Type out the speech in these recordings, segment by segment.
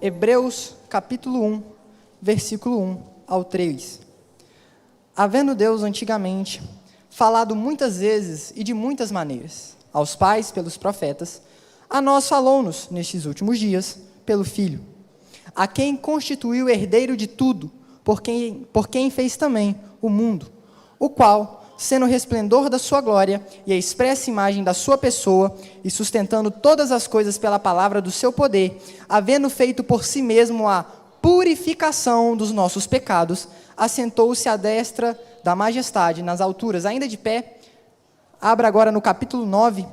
Hebreus capítulo 1, versículo 1 ao 3. Havendo Deus antigamente falado muitas vezes e de muitas maneiras, aos pais pelos profetas, a nós falou-nos nestes últimos dias pelo Filho, a quem constituiu herdeiro de tudo, por quem fez também o mundo, o qual, sendo o resplendor da sua glória e a expressa imagem da sua pessoa, e sustentando todas as coisas pela palavra do seu poder, havendo feito por si mesmo a purificação dos nossos pecados, assentou-se à destra da majestade nas alturas. Ainda de pé, abra agora no capítulo 9,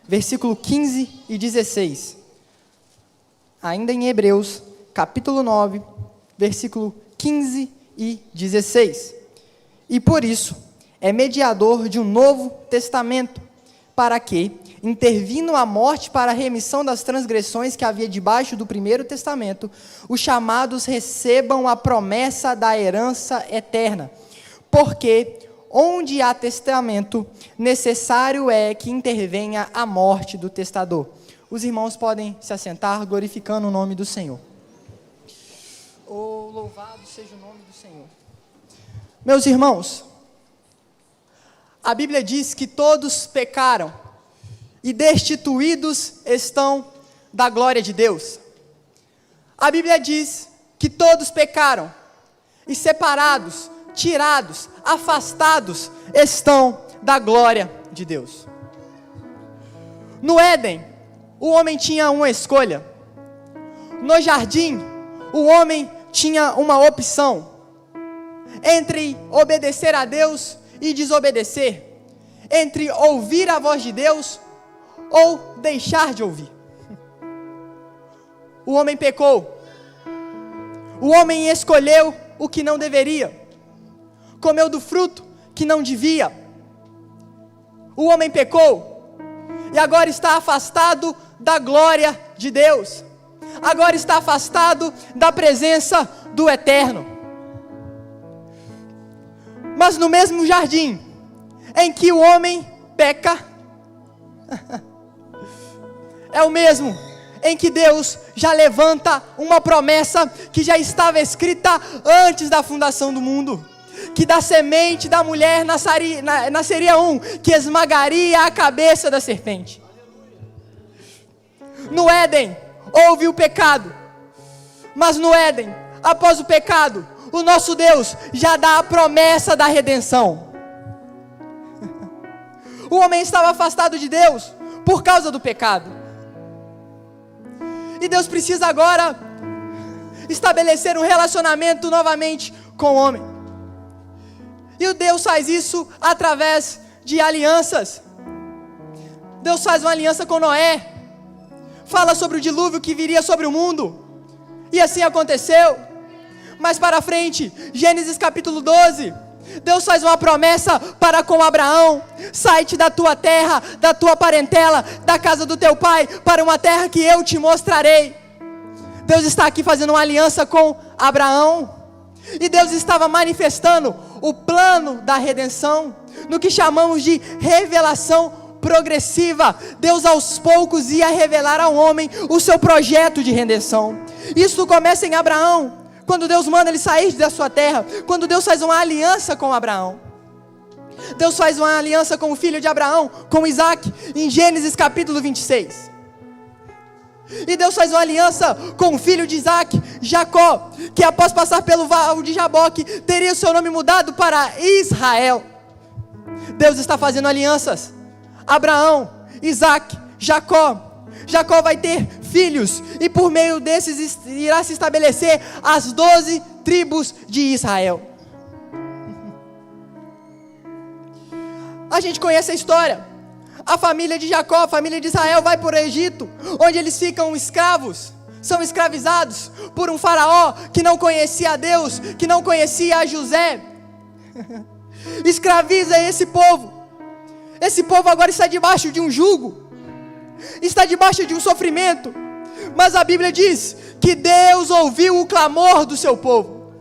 versículo 15 e 16. Ainda em Hebreus, capítulo 9, versículo 15 e 16. E por isso, é mediador de um novo testamento, para que, intervindo a morte para a remissão das transgressões que havia debaixo do primeiro testamento, os chamados recebam a promessa da herança eterna. Porque, onde há testamento, necessário é que intervenha a morte do testador. Os irmãos podem se assentar, glorificando o nome do Senhor. Oh, louvado seja o nome do Senhor. Meus irmãos, a Bíblia diz que todos pecaram e destituídos estão da glória de Deus. A Bíblia diz que todos pecaram e separados, tirados, afastados estão da glória de Deus. No Éden, o homem tinha uma escolha. No jardim, o homem tinha uma opção entre obedecer a Deus e desobedecer, entre ouvir a voz de Deus ou deixar de ouvir. O homem pecou. O homem escolheu o que não deveria, comeu do fruto que não devia. O homem pecou e agora está afastado da glória de Deus, agora está afastado da presença do Eterno. Mas no mesmo jardim em que o homem peca, é o mesmo em que Deus já levanta uma promessa que já estava escrita antes da fundação do mundo, que da semente da mulher nasceria um que esmagaria a cabeça da serpente. No Éden houve o pecado, mas no Éden, após o pecado, o nosso Deus já dá a promessa da redenção. O homem estava afastado de Deus por causa do pecado. E Deus precisa agora estabelecer um relacionamento novamente com o homem. E o Deus faz isso através de alianças. Deus faz uma aliança com Noé. Fala sobre o dilúvio que viria sobre o mundo. E assim aconteceu. Mais para frente, Gênesis capítulo 12, Deus faz uma promessa para com Abraão: sai-te da tua terra, da tua parentela, da casa do teu pai, para uma terra que eu te mostrarei. Deus está aqui fazendo uma aliança com Abraão, e Deus estava manifestando o plano da redenção, no que chamamos de revelação progressiva. Deus aos poucos ia revelar ao homem o seu projeto de redenção. Isso começa em Abraão, quando Deus manda ele sair da sua terra, quando Deus faz uma aliança com Abraão. Deus faz uma aliança com o filho de Abraão, com Isaac, em Gênesis capítulo 26. E Deus faz uma aliança com o filho de Isaac, Jacó, que após passar pelo val de Jaboque, teria o seu nome mudado para Israel. Deus está fazendo alianças. Abraão, Isaac, Jacó. Jacó vai ter filhos, e por meio desses irá se estabelecer as 12 tribos de Israel. A gente conhece a história. A família de Jacó, a família de Israel vai para o Egito, onde eles ficam escravos, são escravizados por um faraó que não conhecia a Deus, que não conhecia a José. Escraviza esse povo. Esse povo agora está debaixo de um jugo, está debaixo de um sofrimento, mas a Bíblia diz que Deus ouviu o clamor do seu povo.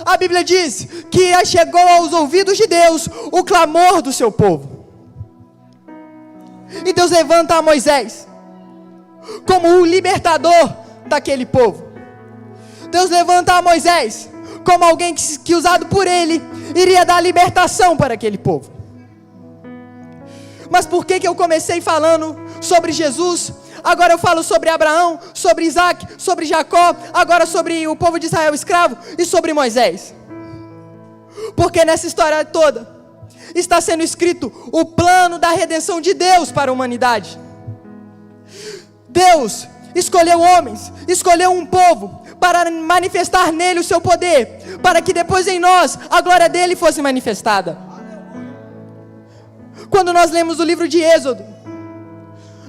A Bíblia diz que chegou aos ouvidos de Deus o clamor do seu povo. E Deus levanta a Moisés como o libertador daquele povo. Deus levanta a Moisés como alguém que usado por ele, iria dar libertação para aquele povo. Mas por que eu comecei falando sobre Jesus? Agora eu falo sobre Abraão, sobre Isaac, sobre Jacó, agora sobre o povo de Israel escravo e sobre Moisés. Porque nessa história toda está sendo escrito o plano da redenção de Deus para a humanidade. Deus escolheu homens, escolheu um povo para manifestar nele o seu poder, para que depois em nós a glória dele fosse manifestada. Quando nós lemos o livro de Êxodo,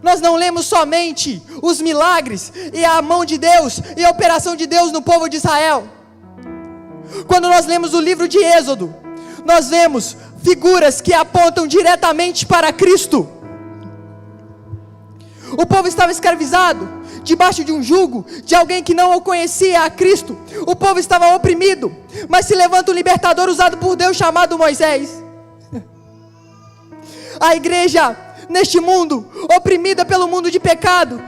nós não lemos somente os milagres e a mão de Deus e a operação de Deus no povo de Israel. Quando nós lemos o livro de Êxodo, nós vemos figuras que apontam diretamente para Cristo. O povo estava escravizado, debaixo de um jugo, de alguém que não o conhecia, a Cristo. O povo estava oprimido, mas se levanta um libertador usado por Deus chamado Moisés. A igreja, neste mundo, oprimida pelo mundo de pecado,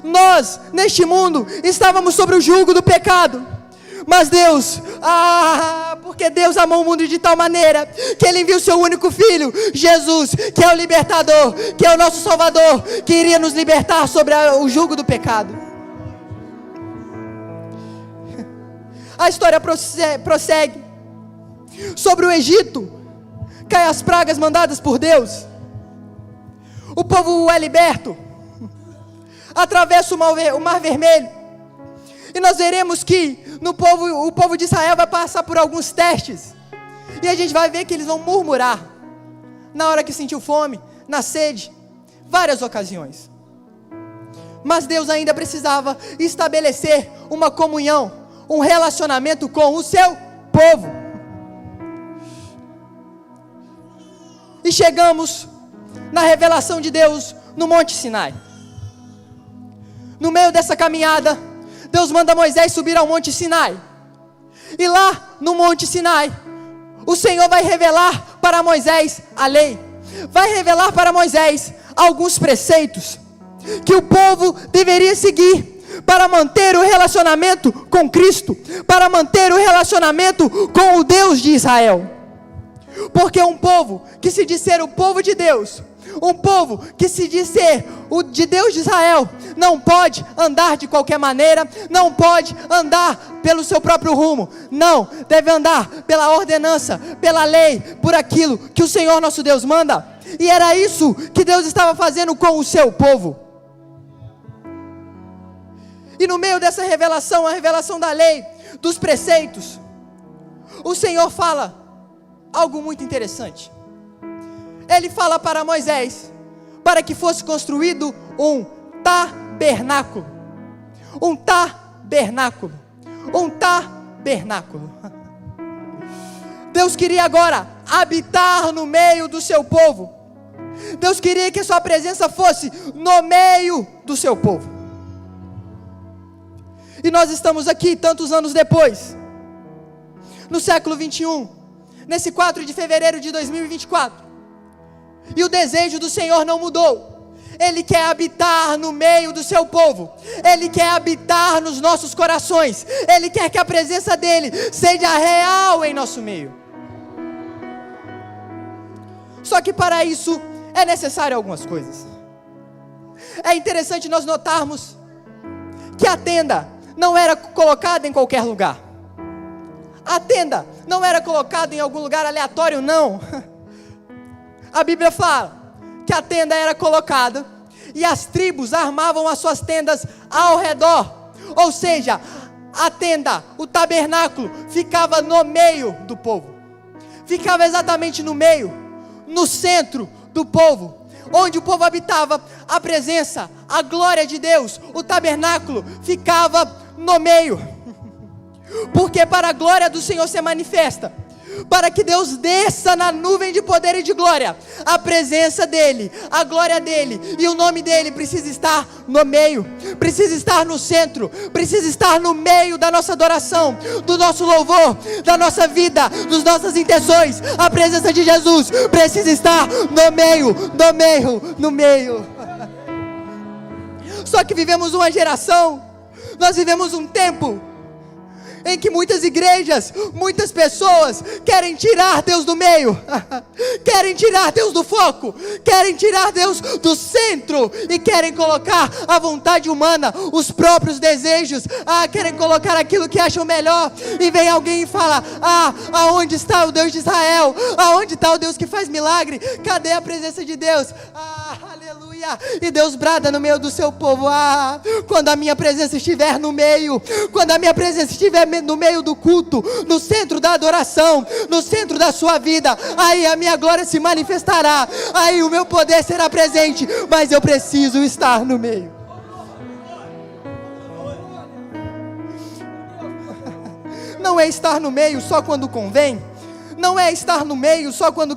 nós, neste mundo, estávamos sobre o jugo do pecado. Mas Deus, porque Deus amou o mundo de tal maneira, que Ele enviou o seu único Filho, Jesus, que é o libertador, que é o nosso Salvador, que iria nos libertar sobre o jugo do pecado. A história prossegue. Sobre o Egito, caem as pragas mandadas por Deus. O povo é liberto, atravessa o mar vermelho, e nós veremos que o povo de Israel vai passar por alguns testes, e a gente vai ver que eles vão murmurar, na hora que sentiu fome, na sede, várias ocasiões. Mas Deus ainda precisava estabelecer uma comunhão, um relacionamento com o seu povo. E chegamos na revelação de Deus no Monte Sinai. No meio dessa caminhada, Deus manda Moisés subir ao Monte Sinai. E lá no Monte Sinai, o Senhor vai revelar para Moisés a lei. Vai revelar para Moisés alguns preceitos que o povo deveria seguir para manter o relacionamento com Cristo, para manter o relacionamento com o Deus de Israel. Porque um povo que se diz ser o povo de Deus, um povo que se diz ser o de Deus de Israel, não pode andar de qualquer maneira, não pode andar pelo seu próprio rumo, não, deve andar pela ordenança, pela lei, por aquilo que o Senhor nosso Deus manda. E era isso que Deus estava fazendo com o seu povo. E no meio dessa revelação, a revelação da lei, dos preceitos, o Senhor fala algo muito interessante. Ele fala para Moisés, para que fosse construído um tabernáculo. Um tabernáculo. Um tabernáculo. Deus queria agora habitar no meio do seu povo. Deus queria que a sua presença fosse no meio do seu povo. E nós estamos aqui tantos anos depois, no século 21, nesse 4 de fevereiro de 2024. E o desejo do Senhor não mudou. Ele quer habitar no meio do seu povo. Ele quer habitar nos nossos corações. Ele quer que a presença dele seja real em nosso meio. Só que para isso é necessário algumas coisas. É interessante nós notarmos que a tenda não era colocada em qualquer lugar. A tenda não era colocada em algum lugar aleatório, não. A Bíblia fala que a tenda era colocada e as tribos armavam as suas tendas ao redor. Ou seja, a tenda, o tabernáculo, ficava no meio do povo. Ficava exatamente no meio, no centro do povo. Onde o povo habitava, a presença, a glória de Deus, o tabernáculo ficava no meio. Porque para a glória do Senhor se manifesta, para que Deus desça na nuvem de poder e de glória, a presença dEle, a glória dEle e o nome dEle precisa estar no meio, precisa estar no centro, precisa estar no meio da nossa adoração, do nosso louvor, da nossa vida, das nossas intenções. A presença de Jesus precisa estar no meio, no meio, no meio. Só que vivemos uma geração Nós vivemos um tempo em que muitas igrejas, muitas pessoas querem tirar Deus do meio, querem tirar Deus do foco, querem tirar Deus do centro e querem colocar a vontade humana, os próprios desejos, querem colocar aquilo que acham melhor. E vem alguém e fala: aonde está o Deus de Israel? Aonde está o Deus que faz milagre? Cadê a presença de Deus? Aleluia! E Deus brada no meio do seu povo: quando a minha presença estiver no meio, quando a minha presença estiver no meio do culto, no centro da adoração, no centro da sua vida, aí a minha glória se manifestará, aí o meu poder será presente, mas eu preciso estar no meio. Não é estar no meio só quando convém, não é estar no meio só quando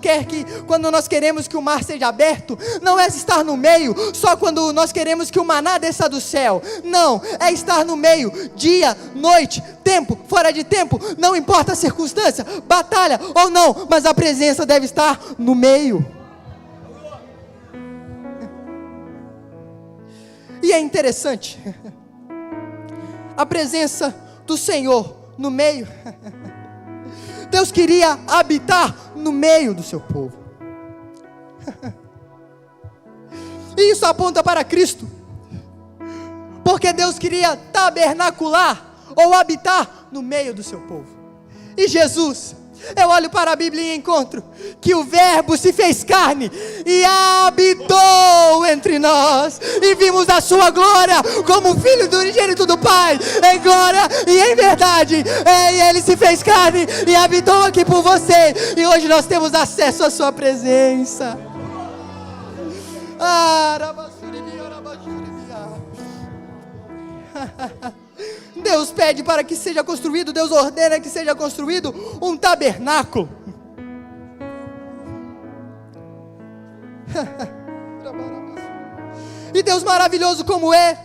nós queremos que o mar seja aberto, não é estar no meio só quando nós queremos que o maná desça do céu, não, é estar no meio, dia, noite, tempo, fora de tempo, não importa a circunstância, batalha ou não, mas a presença deve estar no meio. E é interessante, a presença do Senhor no meio. Deus queria habitar no meio do seu povo. E isso aponta para Cristo, porque Deus queria tabernacular ou habitar no meio do seu povo. E Jesus, eu olho para a Bíblia e encontro que o Verbo se fez carne e habitou entre nós, e vimos a sua glória como Filho do unigênito do Pai, em glória e em verdade. E Ele se fez carne e habitou aqui por você, e hoje nós temos acesso à sua presença. Deus pede para que seja construído, Deus ordena que seja construído um tabernáculo. E Deus, maravilhoso como é,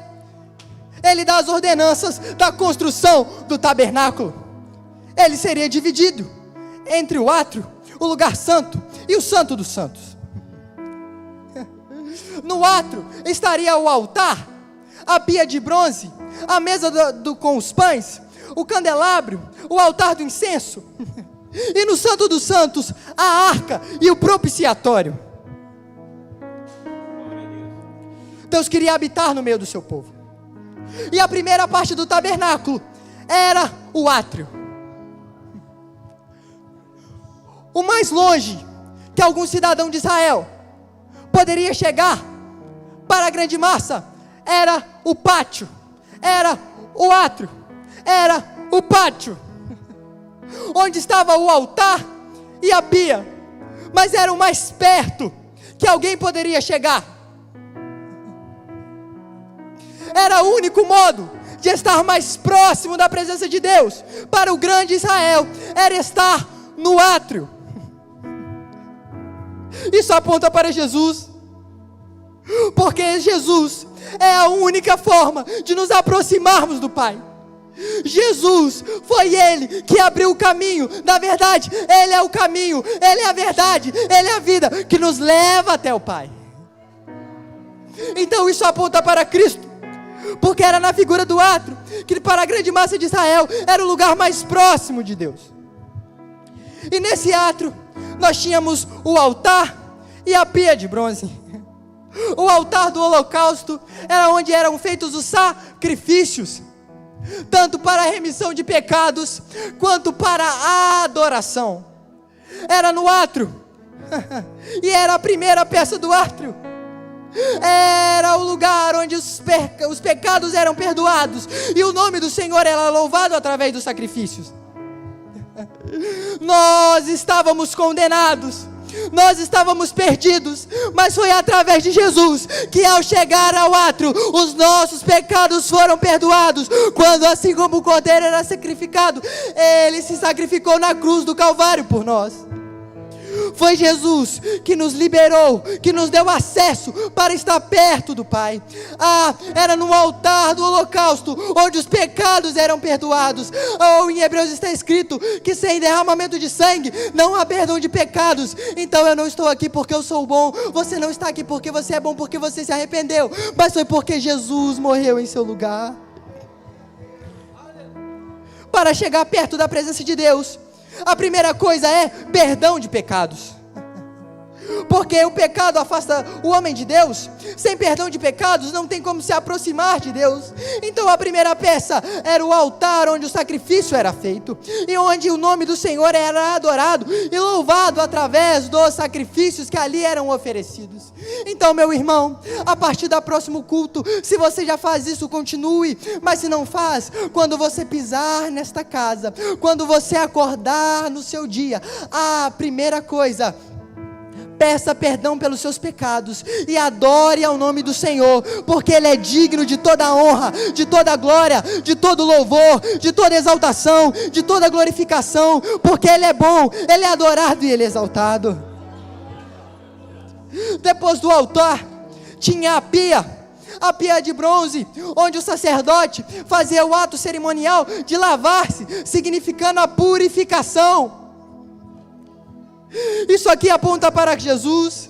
Ele dá as ordenanças da construção do tabernáculo. Ele seria dividido entre o átrio, o lugar santo e o santo dos santos. No átrio estaria o altar, a pia de bronze, a mesa com os pães, o candelabro, o altar do incenso, e no santo dos santos, a arca e o propiciatório. Deus queria habitar no meio do seu povo, e a primeira parte do tabernáculo era o átrio. O mais longe que algum cidadão de Israel poderia chegar para a grande massa era o pátio, era o átrio, era o pátio, onde estava o altar e a pia, mas era o mais perto que alguém poderia chegar. Era o único modo de estar mais próximo da presença de Deus para o grande Israel, era estar no átrio. Isso aponta para Jesus, porque Jesus é a única forma de nos aproximarmos do Pai. Jesus, foi Ele que abriu o caminho, na verdade, Ele é o caminho, Ele é a verdade, Ele é a vida que nos leva até o Pai. Então isso aponta para Cristo, porque era na figura do átrio, que para a grande massa de Israel, era o lugar mais próximo de Deus. E nesse átrio, nós tínhamos o altar e a pia de bronze. O altar do holocausto era onde eram feitos os sacrifícios, tanto para a remissão de pecados, quanto para a adoração. Era no átrio, e era a primeira peça do átrio. Era o lugar onde os pecados eram perdoados, e o nome do Senhor era louvado através dos sacrifícios. Nós estávamos condenados, nós estávamos perdidos, mas foi através de Jesus que, ao chegar ao átrio, os nossos pecados foram perdoados. Quando, assim como o cordeiro era sacrificado, Ele se sacrificou na cruz do Calvário por nós. Foi Jesus que nos liberou, que nos deu acesso para estar perto do Pai. Era no altar do holocausto, onde os pecados eram perdoados. Em Hebreus está escrito que sem derramamento de sangue não há perdão de pecados. Então eu não estou aqui porque eu sou bom, você não está aqui porque você é bom, porque você se arrependeu, mas foi porque Jesus morreu em seu lugar. para chegar perto da presença de Deus, a primeira coisa é perdão de pecados. Porque o pecado afasta o homem de Deus. Sem perdão de pecados não tem como se aproximar de Deus. Então a primeira peça era o altar onde o sacrifício era feito, e onde o nome do Senhor era adorado e louvado através dos sacrifícios que ali eram oferecidos. Então, meu irmão, a partir do próximo culto, se você já faz isso, continue. Mas se não faz, quando você pisar nesta casa, quando você acordar no seu dia, a primeira coisa, peça perdão pelos seus pecados e adore ao nome do Senhor, porque Ele é digno de toda a honra, de toda a glória, de todo louvor, de toda exaltação, de toda glorificação, porque Ele é bom, Ele é adorado e Ele é exaltado. Depois do altar, tinha a pia de bronze, onde o sacerdote fazia o ato cerimonial de lavar-se, significando a purificação. Isso aqui aponta para Jesus,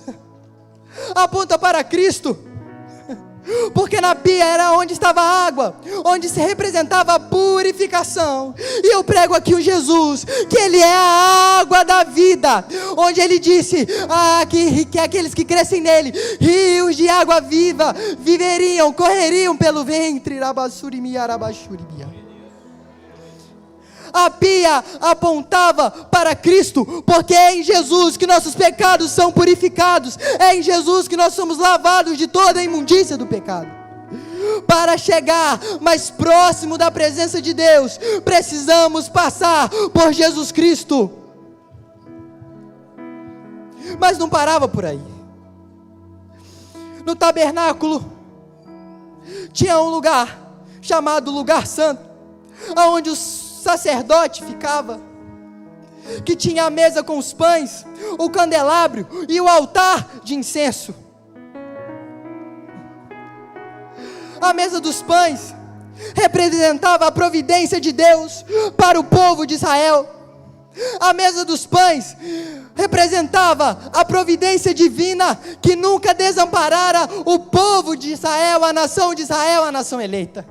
aponta para Cristo, porque na pia era onde estava a água, onde se representava a purificação. E eu prego aqui o Jesus, que Ele é a água da vida, onde Ele disse que aqueles que crescem nele, rios de água viva viveriam, correriam pelo ventre. A pia apontava para Cristo, porque é em Jesus que nossos pecados são purificados, é em Jesus que nós somos lavados de toda a imundícia do pecado. Para chegar mais próximo da presença de Deus, precisamos passar por Jesus Cristo. Mas não parava por aí. No tabernáculo tinha um lugar chamado Lugar Santo, onde os sacerdote ficava, que tinha a mesa com os pães, o candelabro e o altar de incenso. A mesa dos pães representava a providência de Deus para o povo de Israel. A mesa dos pães representava a providência divina que nunca desamparara o povo de Israel, a nação eleita.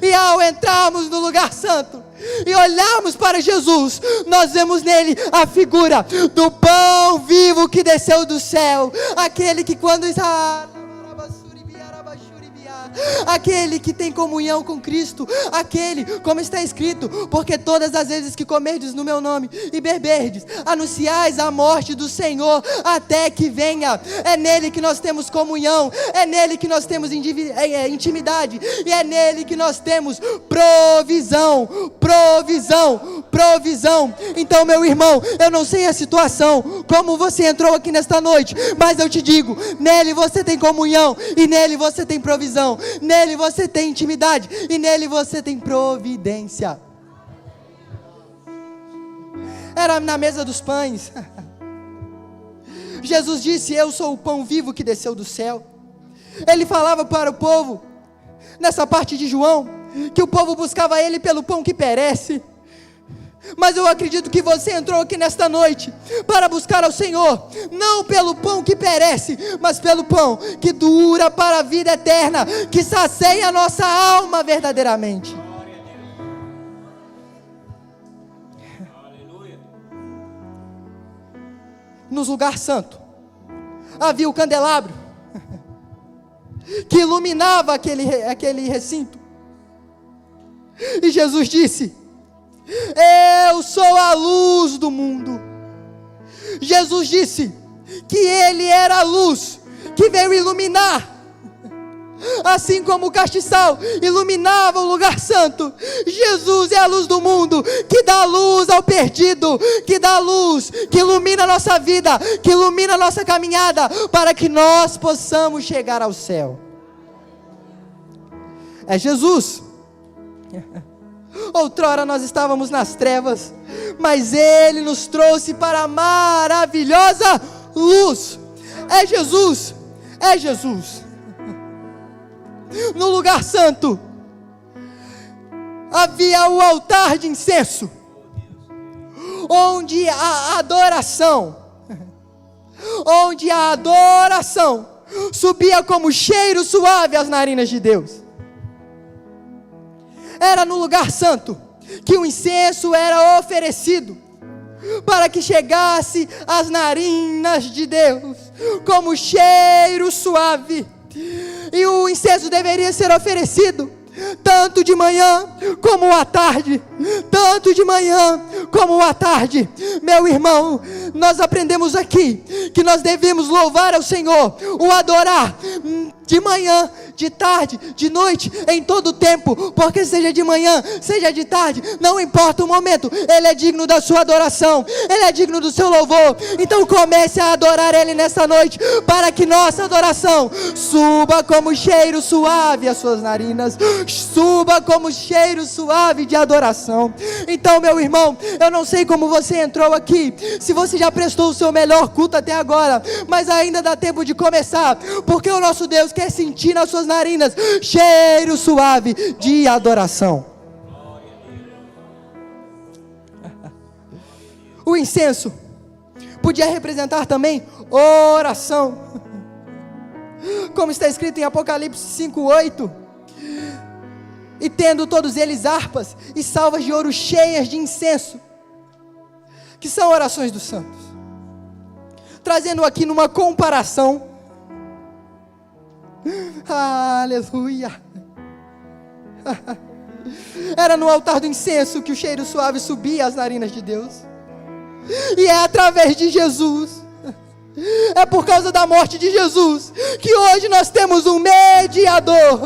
E ao entrarmos no lugar santo e olharmos para Jesus, nós vemos nele a figura do pão vivo que desceu do céu, aquele que aquele que tem comunhão com Cristo, aquele, como está escrito, porque todas as vezes que comerdes no meu nome e beberdes, anunciais a morte do Senhor até que venha. É nele que nós temos comunhão, é nele que nós temos intimidade, e é nele que nós temos provisão. Então, meu irmão, eu não sei a situação, como você entrou aqui nesta noite, mas eu te digo, nele você tem comunhão, e nele você tem provisão, nele você tem intimidade, e nele você tem providência. Era na mesa dos pães. Jesus disse: eu sou o pão vivo que desceu do céu. Ele falava para o povo, nessa parte de João, que o povo buscava ele pelo pão que perece. Mas eu acredito que você entrou aqui nesta noite para buscar ao Senhor, não pelo pão que perece, mas pelo pão que dura para a vida eterna, que sacia a nossa alma verdadeiramente. No lugar santo havia o candelabro que iluminava aquele recinto. E Jesus disse: eu sou a luz do mundo. Jesus disse que Ele era a luz que veio iluminar, assim como o castiçal iluminava o lugar santo. Jesus é a luz do mundo, que dá luz ao perdido, que dá luz, que ilumina a nossa vida, que ilumina a nossa caminhada, para que nós possamos chegar ao céu. É Jesus. Outrora nós estávamos nas trevas, mas Ele nos trouxe para a maravilhosa luz. É Jesus, é Jesus. No lugar santo havia o altar de incenso, onde a adoração subia como cheiro suave às narinas de Deus. era no lugar santo que o incenso era oferecido, para que chegasse às narinas de Deus como cheiro suave. E o incenso deveria ser oferecido tanto de manhã como à tarde, tanto de manhã como à tarde. Meu irmão, nós aprendemos aqui que nós devemos louvar ao Senhor, o adorar de manhã, de tarde, de noite, em todo o tempo, porque seja de manhã, seja de tarde, não importa o momento, Ele é digno da sua adoração, Ele é digno do seu louvor. Então comece a adorar Ele nesta noite, para que nossa adoração suba como cheiro suave às suas narinas, suba como cheiro suave de adoração. Então, meu irmão, eu não sei como você entrou aqui, se você já prestou o seu melhor culto até agora, mas ainda dá tempo de começar, porque o nosso Deus quer sentir nas suas narinas cheiro suave de adoração. O incenso podia representar também oração, como está escrito em Apocalipse 5:8. E tendo todos eles harpas e salvas de ouro cheias de incenso, que são orações dos santos. Trazendo aqui numa comparação, aleluia, era no altar do incenso que o cheiro suave subia às narinas de Deus, e é através de Jesus, é por causa da morte de Jesus, que hoje nós temos um mediador.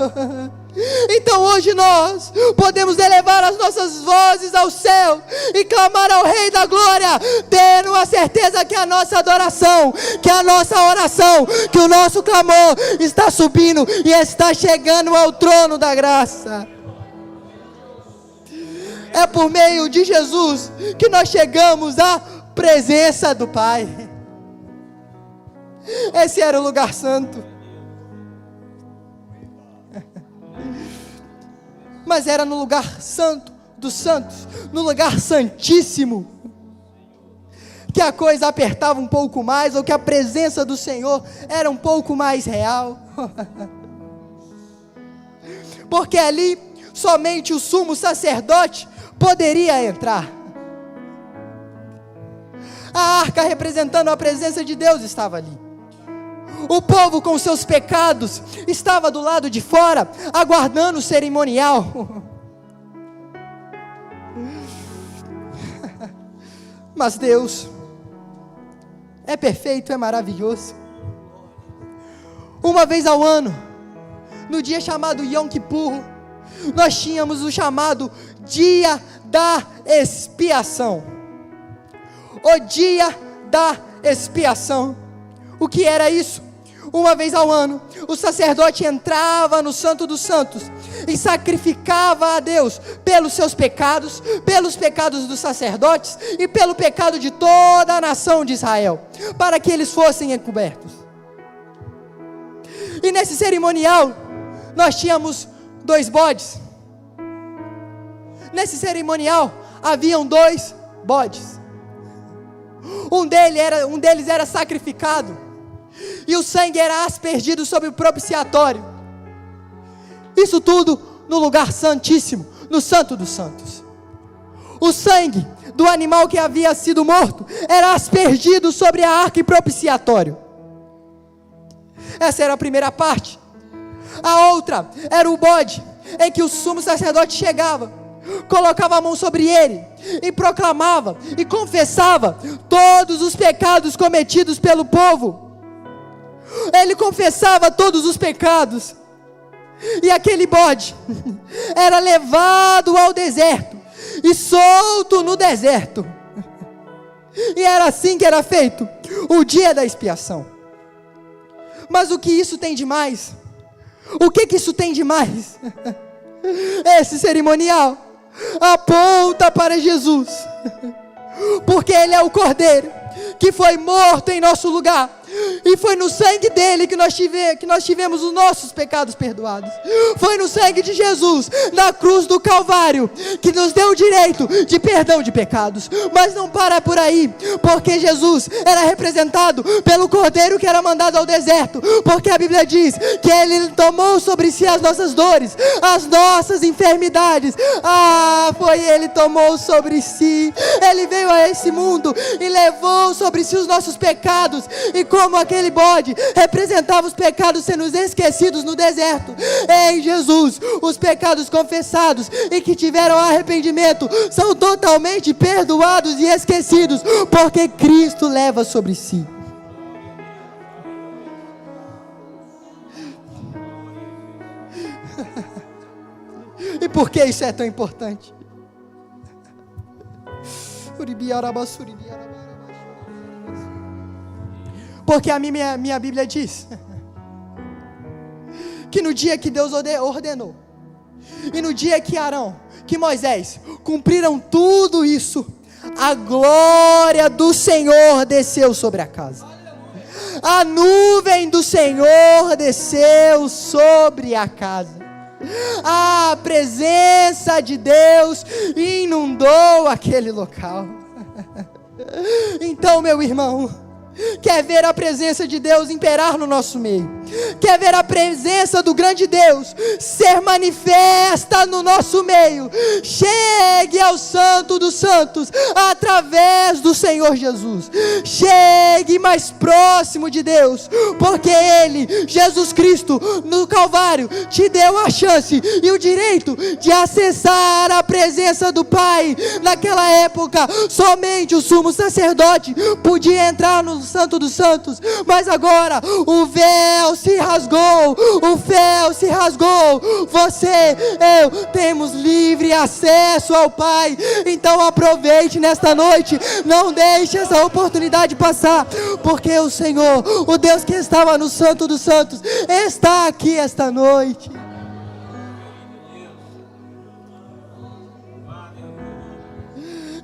Então hoje nós podemos elevar as nossas vozes ao céu e clamar ao Rei da Glória, tendo a certeza que a nossa adoração, que a nossa oração, que o nosso clamor está subindo e está chegando ao trono da graça. É por meio de Jesus que nós chegamos à presença do Pai. Esse era o lugar santo. Mas era no lugar santo dos santos, no lugar santíssimo, que a coisa apertava um pouco mais, ou que a presença do Senhor era um pouco mais real. Porque ali somente o sumo sacerdote poderia entrar. A arca representando a presença de Deus estava ali. O povo com seus pecados estava do lado de fora, aguardando o cerimonial. Mas Deus é perfeito, é maravilhoso. Uma vez ao ano, no dia chamado Yom Kippur, nós tínhamos o chamado Dia da Expiação. O Dia da Expiação. O que era isso? Uma vez ao ano, o sacerdote entrava no Santo dos Santos e sacrificava a Deus pelos seus pecados, pelos pecados dos sacerdotes e pelo pecado de toda a nação de Israel, para que eles fossem encobertos. E nesse cerimonial, nós tínhamos 2 bodes. Nesse cerimonial, haviam 2 bodes. Um deles era sacrificado, e o sangue era aspergido sobre o propiciatório. Isso tudo no lugar santíssimo, no Santo dos Santos. O sangue do animal que havia sido morto era aspergido sobre a arca e propiciatório. Essa era a primeira parte. A outra era o bode, em que o sumo sacerdote chegava, colocava a mão sobre ele e proclamava e confessava todos os pecados cometidos pelo povo. Ele confessava todos os pecados, e aquele bode era levado ao deserto e solto no deserto. E era assim que era feito o dia da expiação. Mas o que isso tem de mais? O que isso tem de mais? Esse cerimonial aponta para Jesus, porque Ele é o Cordeiro que foi morto em nosso lugar, E foi no sangue dele que nós tivemos os nossos pecados perdoados. Foi no sangue de Jesus, na cruz do Calvário, que nos deu o direito de perdão de pecados. Mas não para por aí, porque Jesus era representado pelo Cordeiro que era mandado ao deserto. Porque a Bíblia diz que ele tomou sobre si as nossas dores, as nossas enfermidades. Foi ele tomou sobre si. Ele veio a esse mundo e levou sobre si os nossos pecados. E como aquele bode representava os pecados sendo esquecidos no deserto, em Jesus, os pecados confessados e que tiveram arrependimento são totalmente perdoados e esquecidos, porque Cristo leva sobre si. E por que isso é tão importante? Porque a minha Bíblia diz que no dia que Deus ordenou, e no dia que Moisés cumpriram tudo isso, a glória do Senhor desceu sobre a casa. A nuvem do Senhor desceu sobre a casa. A presença de Deus inundou aquele local. Então, meu irmão, quer ver a presença de Deus imperar no nosso meio? Quer ver a presença do grande Deus ser manifesta no nosso meio? Chegue ao Santo dos Santos através do Senhor Jesus. Chegue mais próximo de Deus, porque Ele, Jesus Cristo, no Calvário, te deu a chance e o direito de acessar a presença do Pai. Naquela época, somente o sumo sacerdote podia entrar no Santo dos Santos, mas agora o véu se rasgou, o véu se rasgou. Você, eu, temos livre acesso ao Pai. Então aproveite nesta noite, não deixe essa oportunidade passar, porque o Senhor, o Deus que estava no Santo dos Santos, está aqui esta noite.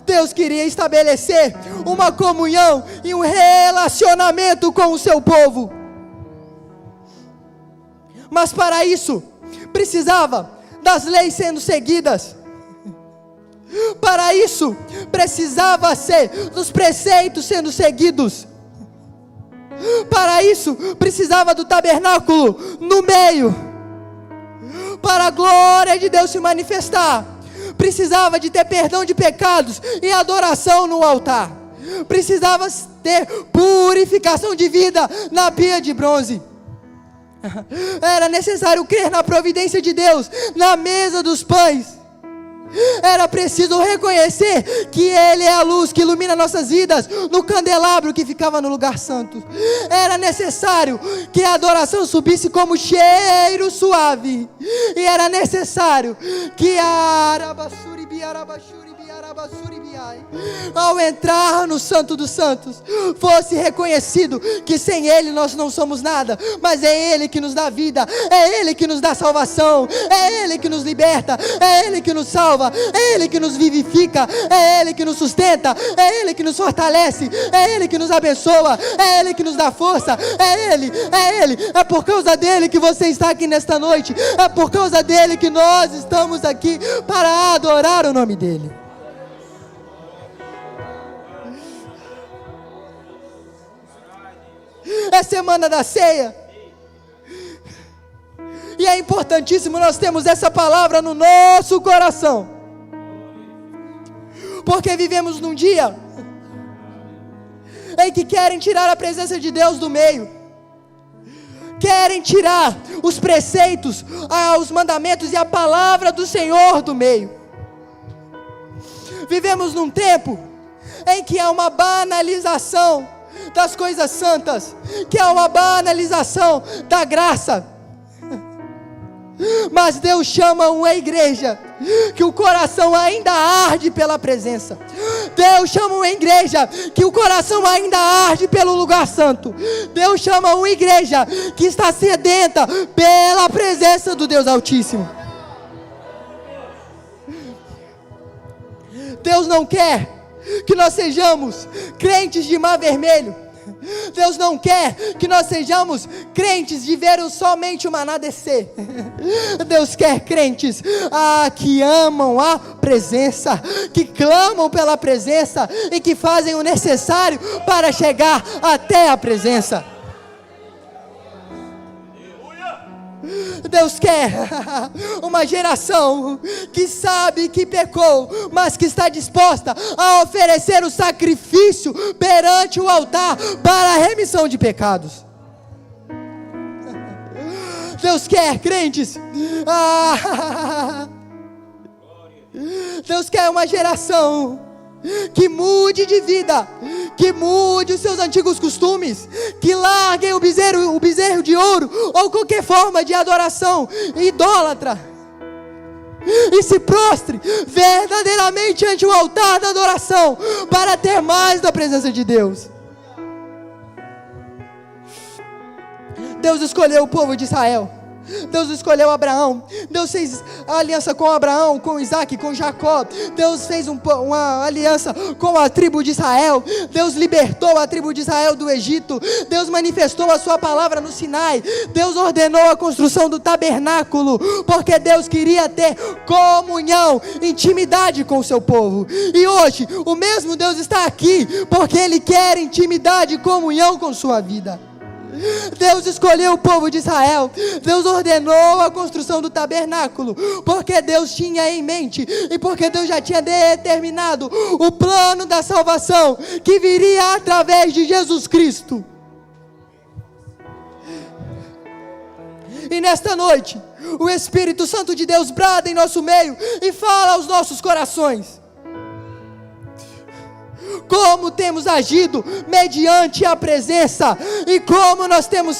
Deus queria estabelecer uma comunhão e um relacionamento com o seu povo. Mas para isso, precisava das leis sendo seguidas. Para isso, precisava ser dos preceitos sendo seguidos. Para isso, precisava do tabernáculo no meio. Para a glória de Deus se manifestar, precisava de ter perdão de pecados e adoração no altar. Precisava ter purificação de vida na pia de bronze. Era necessário crer na providência de Deus na mesa dos pães. Era preciso reconhecer que Ele é a luz que ilumina nossas vidas no candelabro que ficava no lugar santo. Era necessário que a adoração subisse como cheiro suave. E era necessário que ao entrar no Santo dos Santos, fosse reconhecido que sem Ele nós não somos nada, mas é Ele que nos dá vida, é Ele que nos dá salvação, é Ele que nos liberta, é Ele que nos salva, é Ele que nos vivifica, é Ele que nos sustenta, é Ele que nos fortalece, é Ele que nos abençoa, é Ele que nos dá força, é Ele, é por causa dEle que você está aqui nesta noite, é por causa dEle que nós estamos aqui para adorar o nome dEle. É semana da ceia, e é importantíssimo nós termos essa palavra no nosso coração, porque vivemos num dia em que querem tirar a presença de Deus do meio, querem tirar os preceitos, os mandamentos e a palavra do Senhor do meio. Vivemos num tempo em que há uma banalização das coisas santas, que é uma banalização da graça. Mas Deus chama uma igreja que o coração ainda arde pela presença. Deus chama uma igreja que o coração ainda arde pelo lugar santo. Deus chama uma igreja que está sedenta pela presença do Deus Altíssimo. Deus não quer que nós sejamos crentes de mar vermelho. Deus não quer que nós sejamos crentes de ver somente o maná descer. Deus quer crentes que amam a presença, que clamam pela presença e que fazem o necessário para chegar até a presença. Deus quer uma geração que sabe que pecou, mas que está disposta a oferecer o sacrifício perante o altar para a remissão de pecados. Deus quer crentes. Deus quer uma geração que mude de vida, que mude os seus antigos costumes, que larguem o bezerro de ouro ou qualquer forma de adoração idólatra e se prostre verdadeiramente ante o altar da adoração para ter mais da presença de Deus. Deus escolheu o povo de Israel. Deus escolheu Abraão. Deus fez a aliança com Abraão, com Isaac, com Jacó. Deus fez uma aliança com a tribo de Israel. Deus libertou a tribo de Israel do Egito. Deus manifestou a sua palavra no Sinai. Deus ordenou a construção do tabernáculo, porque Deus queria ter comunhão, intimidade com o seu povo. E hoje o mesmo Deus está aqui, porque Ele quer intimidade e comunhão com sua vida. Deus escolheu o povo de Israel. Deus ordenou a construção do tabernáculo, porque Deus tinha em mente e porque Deus já tinha determinado o plano da salvação que viria através de Jesus Cristo. E nesta noite, o Espírito Santo de Deus brada em nosso meio e fala aos nossos corações. Como temos agido mediante a presença e como nós temos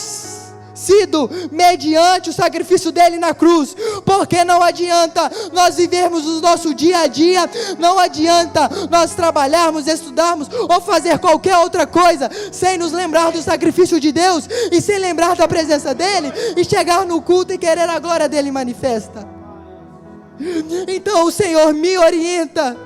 sido mediante o sacrifício dele na cruz, porque não adianta nós vivermos o nosso dia a dia, não adianta nós trabalharmos, estudarmos ou fazer qualquer outra coisa sem nos lembrar do sacrifício de Deus e sem lembrar da presença dele e chegar no culto e querer a glória dele manifesta. Então o Senhor me orienta,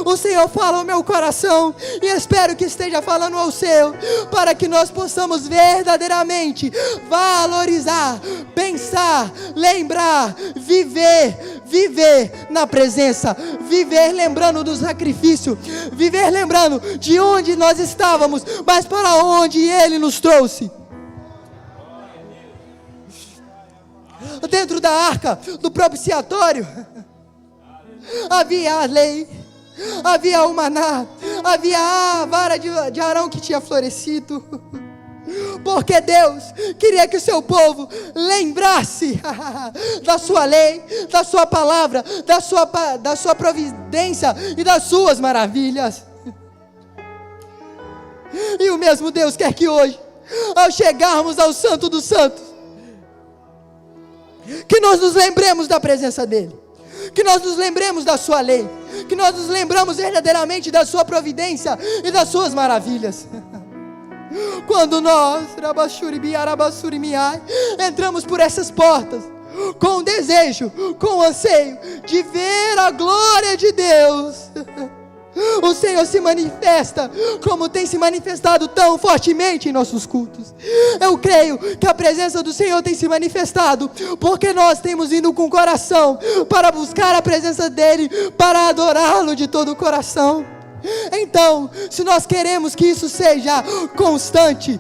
o Senhor fala ao meu coração e espero que esteja falando ao seu, para que nós possamos verdadeiramente valorizar, pensar, lembrar, viver na presença, viver lembrando do sacrifício, viver lembrando de onde nós estávamos, mas para onde Ele nos trouxe. Dentro da arca do propiciatório havia a lei, havia o maná, havia a vara de Arão que tinha florescido, porque Deus queria que o seu povo lembrasse da sua lei, da sua palavra, da sua providência e das suas maravilhas. E o mesmo Deus quer que hoje, ao chegarmos ao Santo dos Santos, que nós nos lembremos da presença dEle, que nós nos lembremos da sua lei, que nós nos lembramos verdadeiramente da sua providência e das suas maravilhas. Quando nós entramos por essas portas com o desejo, com o anseio de ver a glória de Deus, o Senhor se manifesta como tem se manifestado tão fortemente em nossos cultos. Eu creio que a presença do Senhor tem se manifestado porque nós temos ido com o coração para buscar a presença dEle, para adorá-lo de todo o coração. Então, se nós queremos que isso seja constante,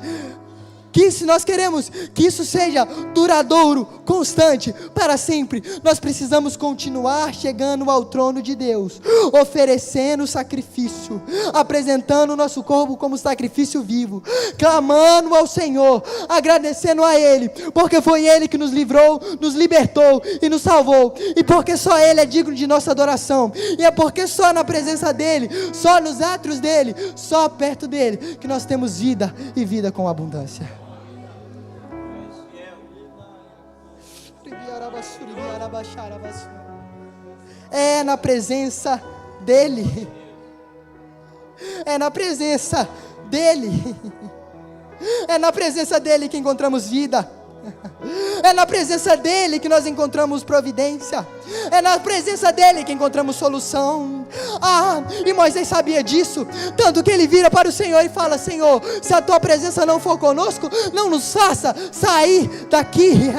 se nós queremos que isso seja duradouro, constante, para sempre, nós precisamos continuar chegando ao trono de Deus, oferecendo sacrifício, apresentando o nosso corpo como sacrifício vivo, clamando ao Senhor, agradecendo a Ele, porque foi Ele que nos livrou, nos libertou e nos salvou, e porque só Ele é digno de nossa adoração, e é porque só na presença dEle, só nos átrios dEle, só perto dEle, que nós temos vida e vida com abundância. É na presença dEle, é na presença dEle, é na presença dEle que encontramos vida, É na presença dEle que nós encontramos providência. É na presença dEle que encontramos solução. E Moisés sabia disso, tanto que ele vira para o Senhor e fala: Senhor, se a tua presença não for conosco, não nos faça sair daqui.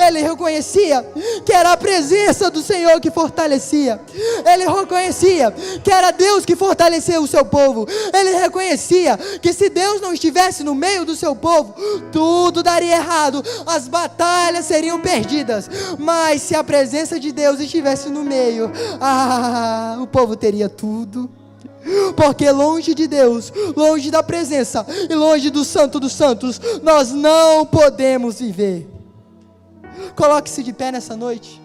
Ele reconhecia que era a presença do Senhor que fortalecia. Ele reconhecia que era Deus que fortalecia o seu povo. Ele reconhecia que se Deus não estivesse no meio do seu povo, tudo daria errado, as batalhas seriam perdidas. Mas se a presença de Deus estivesse no meio, o povo teria tudo. Porque longe de Deus, longe da presença e longe do Santo dos Santos, nós não podemos viver. Coloque-se de pé nessa noite.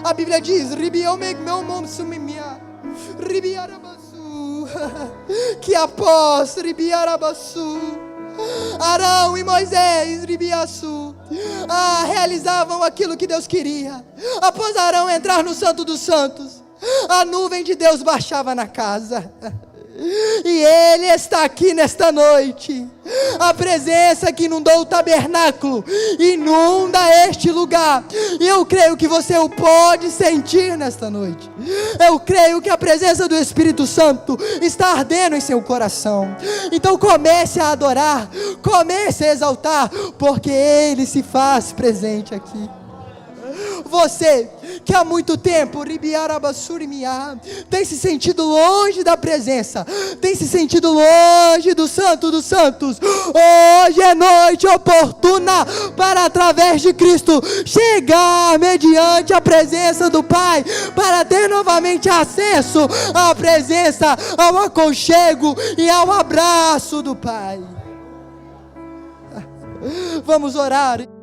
A Bíblia diz que após Arão e Moisés realizavam aquilo que Deus queria. Após Arão entrar no Santo dos Santos, a nuvem de Deus baixava na casa. E Ele está aqui nesta noite. A presença que inundou o tabernáculo inunda este lugar. E eu creio que você o pode sentir nesta noite. Eu creio que a presença do Espírito Santo está ardendo em seu coração. Então comece a adorar, comece a exaltar, porque Ele se faz presente aqui. Você que há muito tempo tem se sentido longe da presença, tem se sentido longe do Santo dos Santos, hoje é noite oportuna para, através de Cristo, chegar mediante a presença do Pai, para ter novamente acesso à presença, ao aconchego e ao abraço do Pai. Vamos orar.